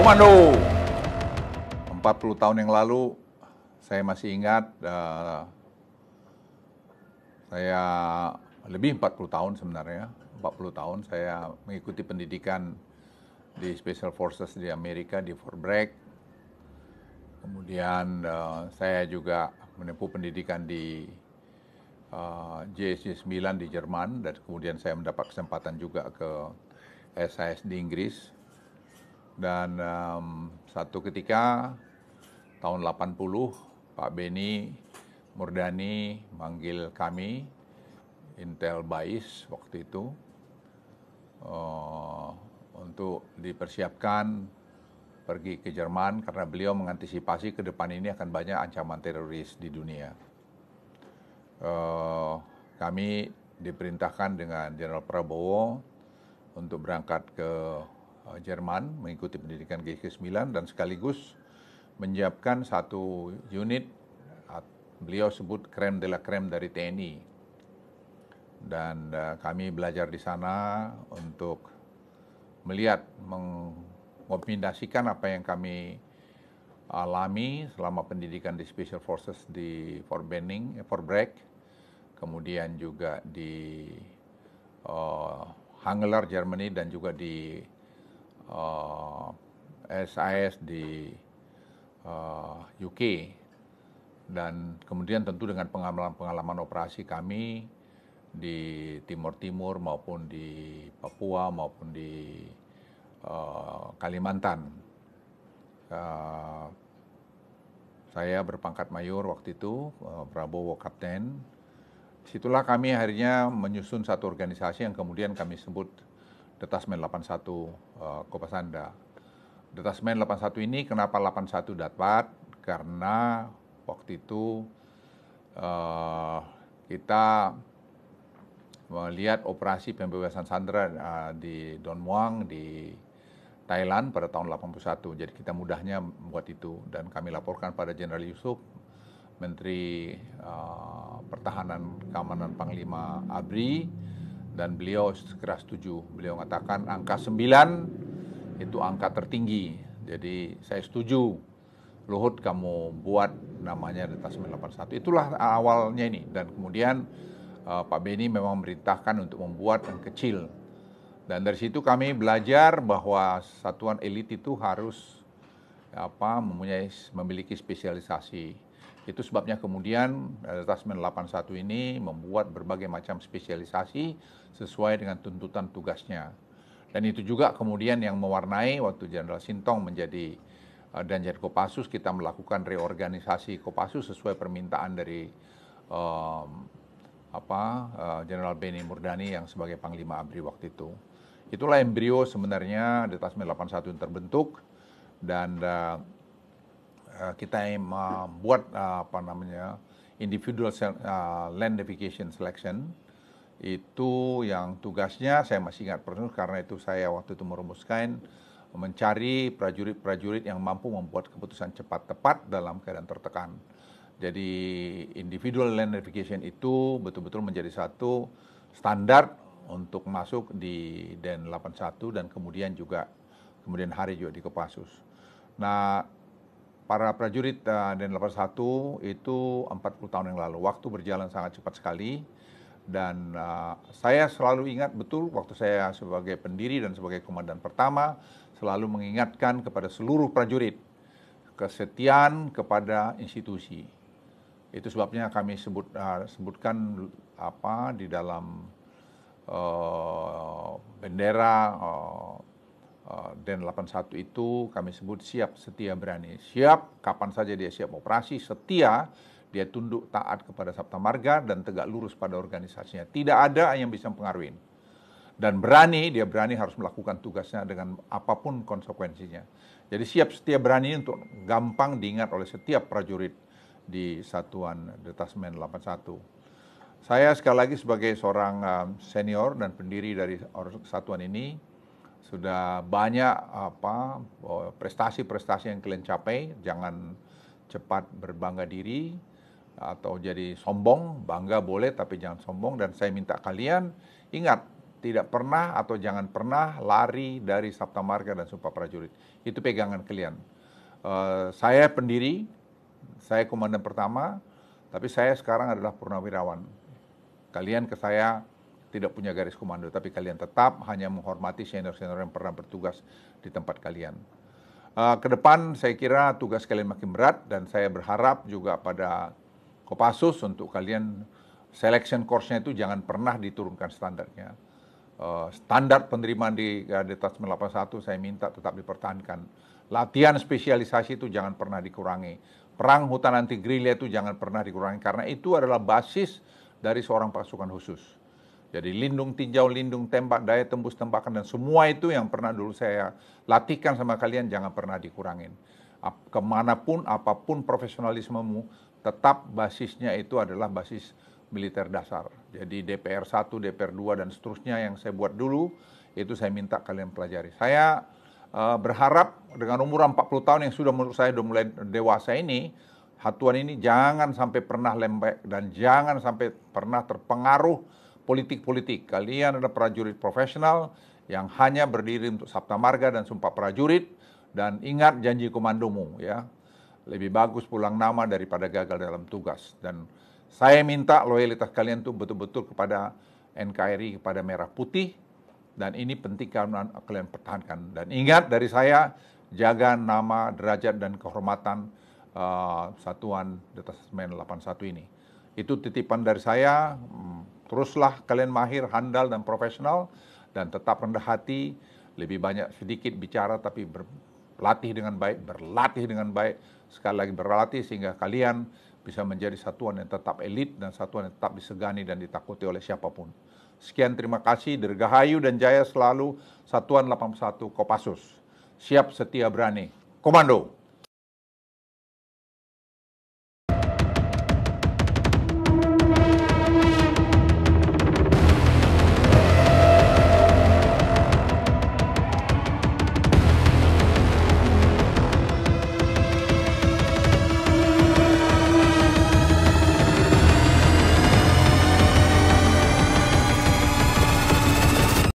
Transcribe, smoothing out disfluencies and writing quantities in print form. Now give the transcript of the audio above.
Komando. 40 tahun yang lalu, saya masih ingat, saya lebih 40 tahun sebenarnya, 40 tahun saya mengikuti pendidikan di Special Forces di Amerika, di Fort Bragg. Kemudian saya juga menempuh pendidikan di JSC 9 di Jerman, dan kemudian saya mendapat kesempatan juga ke SIS di Inggris. Dan satu ketika tahun 80, Pak Beni Murdani manggil kami, Intel BAIS waktu itu, untuk dipersiapkan pergi ke Jerman karena beliau mengantisipasi ke depan ini akan banyak ancaman teroris di dunia. Kami diperintahkan dengan Jenderal Prabowo untuk berangkat ke Jerman mengikuti pendidikan GSC 9 dan sekaligus menyiapkan satu unit, beliau sebut krem de la krem dari TNI. Dan kami belajar di sana untuk melihat, mengombinasikan apa yang kami alami selama pendidikan di Special Forces di Fort Bragg, kemudian juga di Hanglar, Germany, dan juga di SIS di UK, dan kemudian tentu dengan pengalaman operasi kami di Timur Timur maupun di Papua maupun di Kalimantan. Saya berpangkat mayor waktu itu, Prabowo kapten. Disitulah kami akhirnya menyusun satu organisasi yang kemudian kami sebut Detasmen 81 Kopasanda. Detasmen 81 ini kenapa 81 dapat? Karena waktu itu kita melihat operasi pembebasan sandera di Don Muang di Thailand pada tahun 81. Jadi kita mudahnya membuat itu dan kami laporkan pada Jenderal Yusuf, Menteri Pertahanan Keamanan Panglima ABRI, dan beliau segera setuju. Beliau mengatakan angka 9 itu angka tertinggi. Jadi saya setuju, Luhut kamu buat namanya Detasmen 81. Itulah awalnya ini. Dan kemudian Pak Beni memang memerintahkan untuk membuat yang kecil. Dan dari situ kami belajar bahwa satuan elit itu harus memiliki spesialisasi. Itu sebabnya kemudian Detasmen 81 ini membuat berbagai macam spesialisasi sesuai dengan tuntutan tugasnya. Dan itu juga kemudian yang mewarnai waktu Jenderal Sintong menjadi Danjen Kopassus, kita melakukan reorganisasi Kopassus sesuai permintaan dari Jenderal Beni Murdani yang sebagai Panglima ABRI waktu itu. Itulah embrio sebenarnya Detasmen 81 yang terbentuk, dan kita membuat individual land navigation selection. Itu yang tugasnya saya masih ingat persis karena itu saya waktu itu merumuskan mencari prajurit-prajurit yang mampu membuat keputusan cepat tepat dalam keadaan tertekan. Jadi individual land navigation itu betul-betul menjadi satu standar untuk masuk di Den 81 dan kemudian hari juga di Kopassus. Nah, para prajurit Den 81 itu 40 tahun yang lalu. Waktu berjalan sangat cepat sekali. Dan saya selalu ingat betul waktu saya sebagai pendiri dan sebagai komandan pertama selalu mengingatkan kepada seluruh prajurit kesetiaan kepada institusi. Itu sebabnya kami sebutkan di dalam bendera Den 81 itu kami sebut siap, setia, berani. Siap kapan saja dia siap operasi, setia dia tunduk taat kepada Sabta Marga dan tegak lurus pada organisasinya. Tidak ada yang bisa mempengaruhi. Dan berani, dia berani harus melakukan tugasnya dengan apapun konsekuensinya. Jadi siap, setia, berani untuk gampang diingat oleh setiap prajurit di Satuan Detasmen 81. Saya sekali lagi sebagai seorang senior dan pendiri dari satuan ini, sudah banyak prestasi-prestasi yang kalian capai. Jangan cepat berbangga diri atau jadi sombong. Bangga boleh tapi jangan sombong. Dan saya minta kalian ingat, tidak pernah atau jangan pernah lari dari Sabta Marga dan Sumpah Prajurit. Itu pegangan kalian. Saya pendiri, saya komandan pertama, tapi saya sekarang adalah purnawirawan. Kalian ke saya tidak punya garis komando, tapi kalian tetap hanya menghormati senior-senior yang pernah bertugas di tempat kalian. Ke depan saya kira tugas kalian makin berat dan saya berharap juga pada Kopassus untuk kalian selection course-nya itu jangan pernah diturunkan standarnya. Standar penerimaan di atas 981 saya minta tetap dipertahankan. Latihan spesialisasi itu jangan pernah dikurangi. Perang hutan anti gerilya itu jangan pernah dikurangi karena itu adalah basis dari seorang pasukan khusus. Jadi lindung tinjau, lindung tembak, daya tembus tembakan dan semua itu yang pernah dulu saya latihkan sama kalian jangan pernah dikurangin. Kemanapun, apapun profesionalismemu, tetap basisnya itu adalah basis militer dasar. Jadi DPR 1, DPR 2 dan seterusnya yang saya buat dulu, itu saya minta kalian pelajari. Saya berharap dengan umur 40 tahun yang sudah menurut saya sudah mulai dewasa ini, Hatuan ini jangan sampai pernah lembek dan jangan sampai pernah terpengaruh politik-politik. Kalian adalah prajurit profesional yang hanya berdiri untuk Sabta Marga dan Sumpah Prajurit dan ingat janji komandomu ya. Lebih bagus pulang nama daripada gagal dalam tugas. Dan saya minta loyalitas kalian tuh betul-betul kepada NKRI, kepada Merah Putih. Dan ini penting kalian pertahankan. Dan ingat dari saya, jaga nama, derajat, dan kehormatan Satuan Detasemen 81 ini. Itu titipan dari saya. Teruslah kalian mahir, handal, dan profesional. Dan tetap rendah hati, lebih banyak sedikit bicara tapi berlatih dengan baik, sekali lagi berlatih sehingga kalian bisa menjadi satuan yang tetap elit dan satuan yang tetap disegani dan ditakuti oleh siapapun. Sekian, terima kasih, dirgahayu dan jaya selalu Satuan 81 Kopassus. Siap, setia, berani. Komando!